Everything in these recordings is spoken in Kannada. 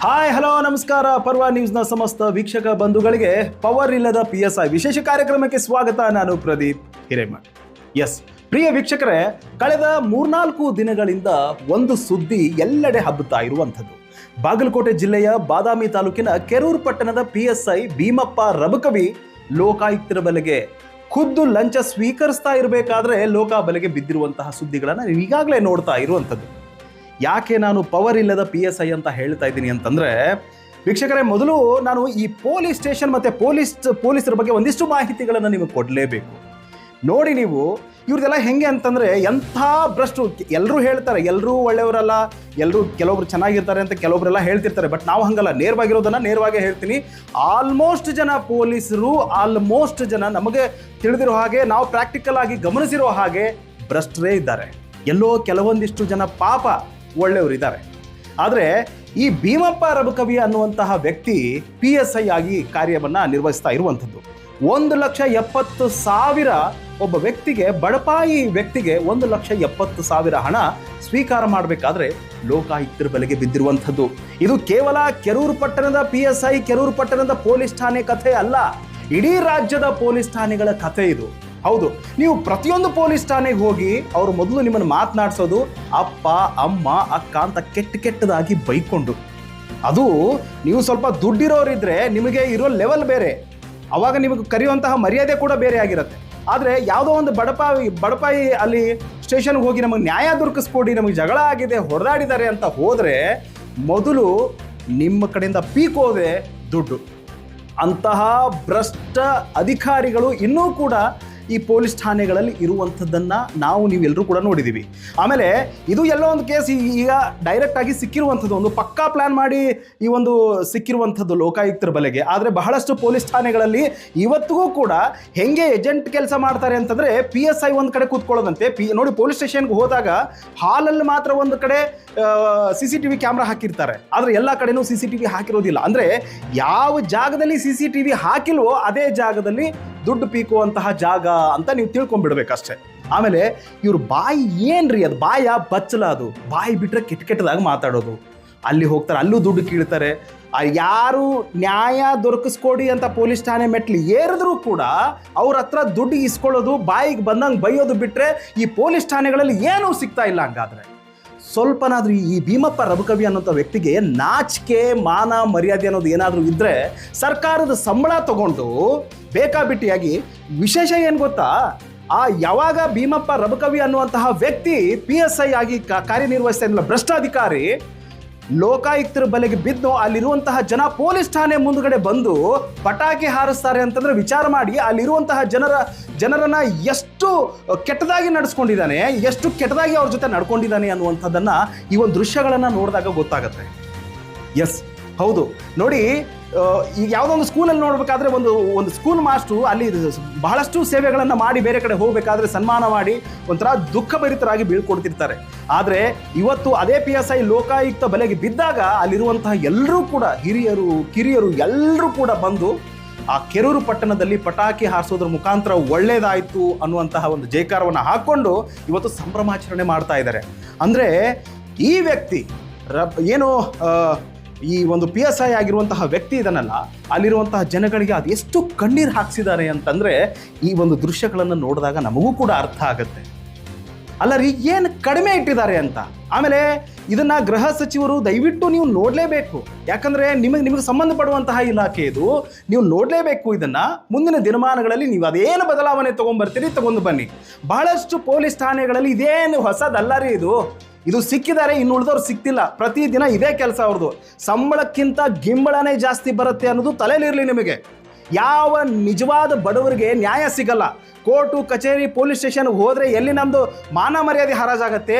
ಹಾಯ್ ಹಲೋ ನಮಸ್ಕಾರ. ಪರ್ವ ನ್ಯೂಸ್ನ ಸಮಸ್ತ ವೀಕ್ಷಕ ಬಂಧುಗಳಿಗೆ ಪವರ್ ಇಲ್ಲದ PSI ವಿಶೇಷ ಕಾರ್ಯಕ್ರಮಕ್ಕೆ ಸ್ವಾಗತ. ನಾನು ಪ್ರದೀಪ್ ಹಿರೇಮಠ್. ಎಸ್ ಪ್ರಿಯ ವೀಕ್ಷಕರೇ, ಕಳೆದ 3-4 ದಿನಗಳಿಂದ ಒಂದು ಸುದ್ದಿ ಎಲ್ಲೆಡೆ ಹಬ್ಬುತ್ತಾ ಇರುವಂಥದ್ದು. ಬಾಗಲಕೋಟೆ ಜಿಲ್ಲೆಯ ಬಾದಾಮಿ ತಾಲೂಕಿನ ಕೆರೂರು ಪಟ್ಟಣದ PSI ಭೀಮಪ್ಪ ರಬಕವಿ ಲೋಕಾಯುಕ್ತರ ಬಲೆಗೆ ಖುದ್ದು ಲಂಚ ಸ್ವೀಕರಿಸ್ತಾ ಇರಬೇಕಾದ್ರೆ ಲೋಕ ಬಲೆಗೆ ಬಿದ್ದಿರುವಂತಹ ಸುದ್ದಿಗಳನ್ನು ನೀವು ಈಗಾಗಲೇ ನೋಡ್ತಾ ಇರುವಂಥದ್ದು. ಯಾಕೆ ನಾನು ಪವರ್ ಇಲ್ಲದ PSI ಅಂತ ಹೇಳ್ತಾ ಇದ್ದೀನಿ ಅಂತಂದರೆ, ವೀಕ್ಷಕರೇ, ಮೊದಲು ನಾನು ಈ ಪೊಲೀಸ್ ಸ್ಟೇಷನ್ ಮತ್ತು ಪೊಲೀಸರ ಬಗ್ಗೆ ಒಂದಿಷ್ಟು ಮಾಹಿತಿಗಳನ್ನು ನಿಮಗೆ ಕೊಡಲೇಬೇಕು. ನೋಡಿ, ನೀವು ಇವ್ರದೆಲ್ಲ ಹೆಂಗೆ ಅಂತಂದರೆ ಎಂಥ ಭ್ರಷ್ಟು. ಎಲ್ಲರೂ ಹೇಳ್ತಾರೆ ಎಲ್ಲರೂ ಒಳ್ಳೆಯವರಲ್ಲ, ಎಲ್ಲರೂ ಕೆಲವೊಬ್ರು ಚೆನ್ನಾಗಿರ್ತಾರೆ ಅಂತ ಕೆಲವೊಬ್ರೆಲ್ಲ ಹೇಳ್ತಿರ್ತಾರೆ. ಬಟ್ ನಾವು ಹಂಗಲ್ಲ, ನೇರವಾಗಿರೋದನ್ನು ನೇರವಾಗಿ ಹೇಳ್ತೀನಿ. ಆಲ್ಮೋಸ್ಟ್ ಜನ ಪೊಲೀಸರು, ಆಲ್ಮೋಸ್ಟ್ ಜನ ನಮಗೆ ತಿಳಿದಿರೋ ಹಾಗೆ, ನಾವು ಪ್ರಾಕ್ಟಿಕಲ್ ಆಗಿ ಗಮನಿಸಿರೋ ಹಾಗೆ ಭ್ರಷ್ಟರೇ ಇದ್ದಾರೆ. ಎಲ್ಲೋ ಕೆಲವೊಂದಿಷ್ಟು ಜನ ಪಾಪ ಒಳ್ಳೆಯವರಿದ್ದಾರೆ. ಆದರೆ ಈ ಭೀಮಪ್ಪ ರಬಕವಿ ಅನ್ನುವಂತಹ ವ್ಯಕ್ತಿ PSI ಆಗಿ ಕಾರ್ಯವನ್ನು ನಿರ್ವಹಿಸ್ತಾ ಇರುವಂಥದ್ದು. 1,70,000 ಒಬ್ಬ ವ್ಯಕ್ತಿಗೆ, ಬಡಪಾಯಿ ವ್ಯಕ್ತಿಗೆ 1,70,000 ಹಣ ಸ್ವೀಕಾರ ಮಾಡಬೇಕಾದ್ರೆ ಲೋಕಾಯುಕ್ತರ ಬಲೆಗೆ ಬಿದ್ದಿರುವಂಥದ್ದು. ಇದು ಕೇವಲ ಕೆರೂರು ಪಟ್ಟಣದ PSI, ಕೆರೂರು ಪಟ್ಟಣದ ಪೊಲೀಸ್ ಠಾಣೆ ಕಥೆ ಅಲ್ಲ, ಇಡೀ ರಾಜ್ಯದ ಪೊಲೀಸ್ ಠಾಣೆಗಳ ಕಥೆ ಇದು. ಹೌದು, ನೀವು ಪ್ರತಿಯೊಂದು ಪೊಲೀಸ್ ಠಾಣೆಗೆ ಹೋಗಿ ಅವರು ಮೊದಲು ನಿಮ್ಮನ್ನು ಮಾತನಾಡಿಸೋದು ಅಪ್ಪ, ಅಮ್ಮ, ಅಕ್ಕ ಅಂತ ಕೆಟ್ಟದಾಗಿ ಬೈಕೊಂಡು. ಅದು ನೀವು ಸ್ವಲ್ಪ ದುಡ್ಡಿರೋರಿದ್ರೆ ನಿಮಗೆ ಇರೋ ಲೆವೆಲ್ ಬೇರೆ, ಅವಾಗ ನಿಮಗೆ ಕರೆಯುವಂತಹ ಮರ್ಯಾದೆ ಕೂಡ ಬೇರೆ ಆಗಿರುತ್ತೆ. ಆದರೆ ಯಾವುದೋ ಒಂದು ಬಡಪಾಯಿ ಅಲ್ಲಿ ಸ್ಟೇಷನ್ಗೆ ಹೋಗಿ ನಮಗೆ ನ್ಯಾಯ ದೊರಕಿಸ್ಕೊಡಿ, ನಮಗೆ ಜಗಳ ಆಗಿದೆ, ಹೊಡೆದಾಡಿದ್ದಾರೆ ಅಂತ ಹೋದರೆ ಮೊದಲು ನಿಮ್ಮ ಕಡೆಯಿಂದ ಪೀಕೋದೆ ದುಡ್ಡು. ಅಂತಹ ಭ್ರಷ್ಟ ಅಧಿಕಾರಿಗಳು ಇನ್ನೂ ಕೂಡ ಈ ಪೊಲೀಸ್ ಠಾಣೆಗಳಲ್ಲಿ ಇರುವಂಥದ್ದನ್ನು ನೀವೆಲ್ಲರೂ ಕೂಡ ನೋಡಿದ್ದೀವಿ. ಆಮೇಲೆ ಇದು ಎಲ್ಲೋ ಒಂದು ಕೇಸ್ ಈಗ ಡೈರೆಕ್ಟ್ ಆಗಿ ಸಿಕ್ಕಿರುವಂಥದ್ದು, ಒಂದು ಪಕ್ಕಾ ಪ್ಲಾನ್ ಮಾಡಿ ಈ ಒಂದು ಸಿಕ್ಕಿರುವಂಥದ್ದು ಲೋಕಾಯುಕ್ತರ ಬಲೆಗೆ. ಆದರೆ ಬಹಳಷ್ಟು ಪೊಲೀಸ್ ಠಾಣೆಗಳಲ್ಲಿ ಇವತ್ತಿಗೂ ಕೂಡ ಹೆಂಗೆ ಏಜೆಂಟ್ ಕೆಲಸ ಮಾಡ್ತಾರೆ ಅಂತಂದರೆ, PSI ಒಂದು ಕಡೆ ಕೂತ್ಕೊಳ್ಳೋದಂತೆ. ನೋಡಿ, ಪೊಲೀಸ್ ಸ್ಟೇಷನ್ಗೆ ಹೋದಾಗ ಹಾಲಲ್ಲಿ ಮಾತ್ರ ಒಂದು ಕಡೆ CCTV ಕ್ಯಾಮ್ರಾ ಹಾಕಿರ್ತಾರೆ, ಆದರೆ ಎಲ್ಲ ಕಡೆನೂ CCTV ಹಾಕಿರೋದಿಲ್ಲ. ಅಂದರೆ ಯಾವ ಜಾಗದಲ್ಲಿ CCTV ಹಾಕಿಲ್ವೋ ಅದೇ ಜಾಗದಲ್ಲಿ ದುಡ್ಡು ಪೀಕುವಂತಹ ಜಾಗ ಅಂತ ನೀವು ತಿಳ್ಕೊಂಡ್ಬಿಡ್ಬೇಕಷ್ಟೆ. ಆಮೇಲೆ ಇವ್ರ ಬಾಯಿ ಏನ್ರಿ, ಅದು ಬಾಯ ಬಚ್ಚಲ, ಅದು ಬಾಯಿ ಬಿಟ್ಟರೆ ಕೆಟ್ಟದಾಗಿ ಮಾತಾಡೋದು. ಅಲ್ಲಿ ಹೋಗ್ತಾರೆ, ಅಲ್ಲೂ ದುಡ್ಡು ಕೀಳ್ತಾರೆ. ಯಾರು ನ್ಯಾಯ ದೊರಕಿಸ್ಕೊಡಿ ಅಂತ ಪೊಲೀಸ್ ಠಾಣೆ ಮೆಟ್ಲು ಏರಿದ್ರೂ ಕೂಡ ಅವ್ರ ಹತ್ರ ದುಡ್ಡು ಇಸ್ಕೊಳ್ಳೋದು, ಬಾಯಿಗೆ ಬಂದಂಗೆ ಬೈಯೋದು ಬಿಟ್ಟರೆ ಈ ಪೊಲೀಸ್ ಠಾಣೆಗಳಲ್ಲಿ ಏನೂ ಸಿಗ್ತಾ ಇಲ್ಲ. ಹಂಗಾದ್ರೆ ಸ್ವಲ್ಪನಾದ್ರೂ ಈ ಭೀಮಪ್ಪ ರಬಕವಿ ಅನ್ನೋಂಥ ವ್ಯಕ್ತಿಗೆ ನಾಚಿಕೆ, ಮಾನ, ಮರ್ಯಾದೆ ಅನ್ನೋದು ಏನಾದರೂ ಇದ್ದರೆ ಸರ್ಕಾರದ ಸಂಬಳ ತಗೊಂಡು ಬೇಕಾಬಿಟ್ಟಿಯಾಗಿ. ವಿಶೇಷ ಏನು ಗೊತ್ತಾ, ಯಾವಾಗ ಭೀಮಪ್ಪ ರಬಕವಿ ಅನ್ನುವಂತಹ ವ್ಯಕ್ತಿ PSI ಆಗಿ ಕಾರ್ಯನಿರ್ವಹಿಸ್ತಾ ಇದ್ದಿಲ್ಲ, ಭ್ರಷ್ಟಾಧಿಕಾರಿ, ಲೋಕಾಯುಕ್ತರ ಬಲೆಗೆ ಬಿದ್ದು ಅಲ್ಲಿರುವಂತಹ ಜನ ಪೊಲೀಸ್ ಠಾಣೆ ಮುಂದುಗಡೆ ಬಂದು ಪಟಾಕಿ ಹಾರಿಸ್ತಾರೆ ಅಂತಂದ್ರೆ ವಿಚಾರ ಮಾಡಿ. ಅಲ್ಲಿರುವಂತಹ ಜನರನ್ನ ಎಷ್ಟು ಕೆಟ್ಟದಾಗಿ ನಡೆಸ್ಕೊಂಡಿದ್ದಾನೆ, ಎಷ್ಟು ಕೆಟ್ಟದಾಗಿ ಅವ್ರ ಜೊತೆ ನಡ್ಕೊಂಡಿದ್ದಾನೆ ಅನ್ನುವಂಥದ್ದನ್ನು ಈ ಒಂದು ದೃಶ್ಯಗಳನ್ನು ನೋಡಿದಾಗ ಗೊತ್ತಾಗುತ್ತೆ. ಎಸ್, ಹೌದು. ನೋಡಿ, ಈಗ ಯಾವುದೋ ಒಂದು ಸ್ಕೂಲಲ್ಲಿ ನೋಡಬೇಕಾದ್ರೆ ಒಂದು ಸ್ಕೂಲ್ ಮಾಸ್ಟ್ರು ಅಲ್ಲಿ ಬಹಳಷ್ಟು ಸೇವೆಗಳನ್ನು ಮಾಡಿ ಬೇರೆ ಕಡೆ ಹೋಗಬೇಕಾದ್ರೆ ಸನ್ಮಾನ ಮಾಡಿ ಒಂಥರ ದುಃಖಭರಿತರಾಗಿ ಬೀಳ್ಕೊಡ್ತಿರ್ತಾರೆ. ಆದರೆ ಇವತ್ತು ಅದೇ PSI ಲೋಕಾಯುಕ್ತ ಬಲೆಗೆ ಬಿದ್ದಾಗ ಅಲ್ಲಿರುವಂತಹ ಎಲ್ಲರೂ ಕೂಡ, ಹಿರಿಯರು ಕಿರಿಯರು ಎಲ್ಲರೂ ಕೂಡ ಬಂದು ಆ ಕೆರೂರು ಪಟ್ಟಣದಲ್ಲಿ ಪಟಾಕಿ ಹಾರಿಸೋದ್ರ ಮುಖಾಂತರ ಒಳ್ಳೇದಾಯಿತು ಅನ್ನುವಂತಹ ಒಂದು ಜೈಕಾರವನ್ನು ಹಾಕ್ಕೊಂಡು ಇವತ್ತು ಸಂಭ್ರಮಾಚರಣೆ ಮಾಡ್ತಾ ಇದ್ದಾರೆ. ಅಂದರೆ ಈ ವ್ಯಕ್ತಿ ಏನು ಈ ಒಂದು PSI ಆಗಿರುವಂತಹ ವ್ಯಕ್ತಿ ಇದನ್ನಲ್ಲ, ಅಲ್ಲಿರುವಂತಹ ಜನಗಳಿಗೆ ಅದು ಎಷ್ಟು ಕಣ್ಣೀರು ಹಾಕ್ಸಿದ್ದಾರೆ ಅಂತಂದರೆ ಈ ಒಂದು ದೃಶ್ಯಗಳನ್ನು ನೋಡಿದಾಗ ನಮಗೂ ಕೂಡ ಅರ್ಥ ಆಗುತ್ತೆ. ಅಲ್ಲ ರೀ, ಏನು ಕಡಿಮೆ ಇಟ್ಟಿದ್ದಾರೆ ಅಂತ. ಆಮೇಲೆ ಇದನ್ನು ಗೃಹ ಸಚಿವರು ದಯವಿಟ್ಟು ನೀವು ನೋಡಲೇಬೇಕು. ಯಾಕಂದರೆ ನಿಮಗೆ ಸಂಬಂಧಪಡುವಂತಹ ಇಲಾಖೆ ಇದು, ನೀವು ನೋಡಲೇಬೇಕು ಇದನ್ನು. ಮುಂದಿನ ದಿನಮಾನಗಳಲ್ಲಿ ನೀವು ಅದೇನು ಬದಲಾವಣೆ ತೊಗೊಂಡ್ಬರ್ತೀರಿ, ತೊಗೊಂಡು ಬನ್ನಿ. ಬಹಳಷ್ಟು ಪೊಲೀಸ್ ಠಾಣೆಗಳಲ್ಲಿ ಇದೇನು ಹೊಸದಲ್ಲ ರೀ ಇದು ಸಿಕ್ಕಿದ್ದಾರೆ, ಇನ್ನು ಉಳಿದವ್ರು ಸಿಕ್ತಿಲ್ಲ. ಪ್ರತಿದಿನ ಇದೇ ಕೆಲಸ ಅವ್ರದ್ದು. ಸಂಬಳಕ್ಕಿಂತ ಗಿಂಬಳನೇ ಜಾಸ್ತಿ ಬರುತ್ತೆ ಅನ್ನೋದು ತಲೆಯಲ್ಲಿರಲಿ ನಿಮಗೆ. ಯಾವ ನಿಜವಾದ ಬಡವರಿಗೆ ನ್ಯಾಯ ಸಿಗಲ್ಲ. ಕೋರ್ಟು, ಕಚೇರಿ, ಪೊಲೀಸ್ ಸ್ಟೇಷನ್ಗೆ ಹೋದರೆ ಎಲ್ಲಿ ನಮ್ಮದು ಮಾನ ಮರ್ಯಾದೆ ಹರಾಜಾಗತ್ತೆ.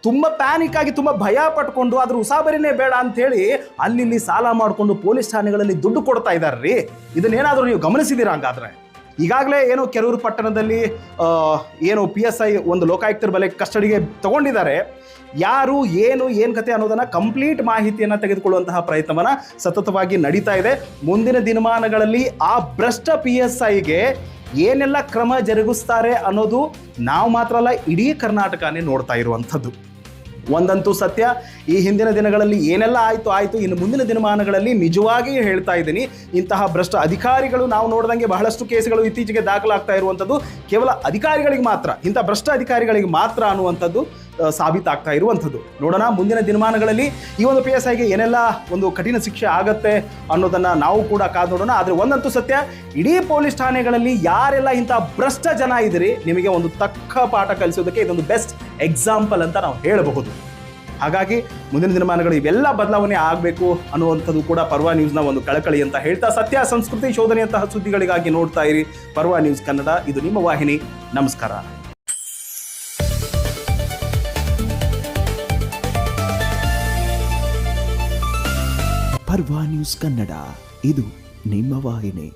ತುಂಬ ಪ್ಯಾನಿಕ್ ಆಗಿ, ತುಂಬ ಭಯ ಪಟ್ಕೊಂಡು ಅದ್ರ ಉಸಾಬರಿನೇ ಬೇಡ ಅಂಥೇಳಿ ಅಲ್ಲಿ ಸಾಲ ಮಾಡಿಕೊಂಡು ಪೊಲೀಸ್ ಠಾಣೆಗಳಲ್ಲಿ ದುಡ್ಡು ಕೊಡ್ತಾ ಇದ್ದಾರೆ ರೀ. ಇದನ್ನೇನಾದರೂ ನೀವು ಗಮನಿಸಿದ್ದೀರಾ? ಹಂಗಾದ್ರೆ ಈಗಾಗಲೇ ಏನು ಕೆರೂರು ಪಟ್ಟಣದಲ್ಲಿ ಏನು PSI ಒಂದು ಲೋಕಾಯುಕ್ತರ ಬಲೆ ಕಸ್ಟಡಿಗೆ ತಗೊಂಡಿದ್ದಾರೆ. ಯಾರು ಏನು ಕತೆ ಅನ್ನೋದನ್ನು ಕಂಪ್ಲೀಟ್ ಮಾಹಿತಿಯನ್ನು ತೆಗೆದುಕೊಳ್ಳುವಂತಹ ಪ್ರಯತ್ನವನ್ನು ಸತತವಾಗಿ ನಡೀತಾ ಇದೆ. ಮುಂದಿನ ದಿನಮಾನಗಳಲ್ಲಿ ಆ ಭ್ರಷ್ಟ PSIಗೆ ಏನೆಲ್ಲ ಕ್ರಮ ಜರುಗಿಸ್ತಾರೆ ಅನ್ನೋದು ನಾವು ಮಾತ್ರ ಅಲ್ಲ, ಇಡೀ ಕರ್ನಾಟಕನೇ ನೋಡ್ತಾ ಇರುವಂಥದ್ದು. ಒಂದಂತೂ ಸತ್ಯ, ಈ ಹಿಂದಿನ ದಿನಗಳಲ್ಲಿ ಏನೆಲ್ಲ ಆಯಿತು, ಇನ್ನು ಮುಂದಿನ ದಿನಮಾನಗಳಲ್ಲಿ ನಿಜವಾಗಿಯೂ ಹೇಳ್ತಾ ಇದ್ದೀನಿ, ಇಂತಹ ಭ್ರಷ್ಟ ಅಧಿಕಾರಿಗಳು ನಾವು ನೋಡಿದಂಗೆ ಬಹಳಷ್ಟು ಕೇಸುಗಳು ಇತ್ತೀಚೆಗೆ ದಾಖಲಾಗ್ತಾ ಇರುವಂಥದ್ದು ಕೇವಲ ಅಧಿಕಾರಿಗಳಿಗೆ ಮಾತ್ರ, ಇಂಥ ಭ್ರಷ್ಟ ಅಧಿಕಾರಿಗಳಿಗೆ ಮಾತ್ರ ಅನ್ನುವಂಥದ್ದು ಸಾಬೀತಾಗ್ತಾ ಇರುವಂಥದ್ದು. ನೋಡೋಣ ಮುಂದಿನ ದಿನಮಾನಗಳಲ್ಲಿ ಈ ಒಂದು PSIಗೆ ಏನೆಲ್ಲ ಒಂದು ಕಠಿಣ ಶಿಕ್ಷೆ ಆಗತ್ತೆ ಅನ್ನೋದನ್ನು ನಾವು ಕೂಡ ಕಾದು ನೋಡೋಣ. ಆದರೆ ಒಂದಂತೂ ಸತ್ಯ, ಇಡೀ ಪೊಲೀಸ್ ಠಾಣೆಗಳಲ್ಲಿ ಯಾರೆಲ್ಲ ಇಂಥ ಭ್ರಷ್ಟ ಜನ ಇದ್ದೀರಿ, ನಿಮಗೆ ಒಂದು ತಕ್ಕ ಪಾಠ ಕಲಿಸೋದಕ್ಕೆ ಇದೊಂದು ಬೆಸ್ಟ್ ಎಕ್ಸಾಂಪಲ್ ಅಂತ ನಾವು ಹೇಳಬಹುದು. ಹಾಗಾಗಿ ಮುಂದಿನ ದಿನಮಾನಗಳು ಇವೆಲ್ಲ ಬದಲಾವಣೆ ಆಗಬೇಕು ಅನ್ನುವಂಥದ್ದು ಕೂಡ ಪರ್ವ ನ್ಯೂಸ್ನ ಒಂದು ಕಳಕಳಿ ಅಂತ ಹೇಳ್ತಾ, ಸತ್ಯ ಸಂಸ್ಕೃತಿ ಶೋಧನೆಯಂತಹ ಸುದ್ದಿಗಳಿಗಾಗಿ ನೋಡ್ತಾ ಇರಿ ಪರ್ವ ನ್ಯೂಸ್ ಕನ್ನಡ. ಇದು ನಿಮ್ಮ ವಾಹಿನಿ. ನಮಸ್ಕಾರ. ಪರ್ವ ನ್ಯೂಸ್ ಕನ್ನಡ, ಇದು ನಿಮ್ಮ ವಾಹಿನಿ.